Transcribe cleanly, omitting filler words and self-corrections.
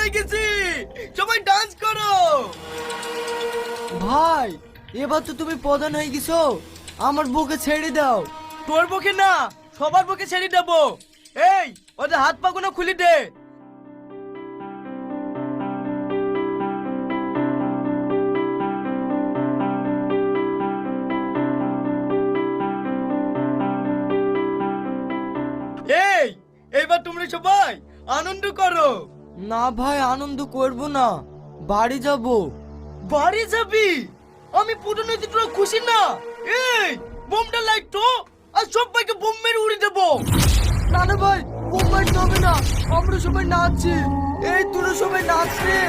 হয়ে গেছি, সবাই ডান্স করো। ভাই এবার তো তুমি প্রধান হয়ে গেছো, আমার বউকে ছেড়ে দাও। তোর বউকে না, সবার বউকে ছেড়ে দেবো। এই ওদের হাত পা গুলো খুলে দে। এই এইবার তোমরা সবাই আনন্দ করো। না ভাই, আনন্দ করব না, বাড়ি যাব। বাড়ি যাবি? আমি পুরো নদী তোরা খুশি না? এই বোমটা লাইট তো, আর সবাইকে বোম মেরে উড়িয়ে দেবো। না না ভাই, বোম মারতে হবে না, আমরা সবাই নাচছি। এই তোরা সবাই নাচ রে।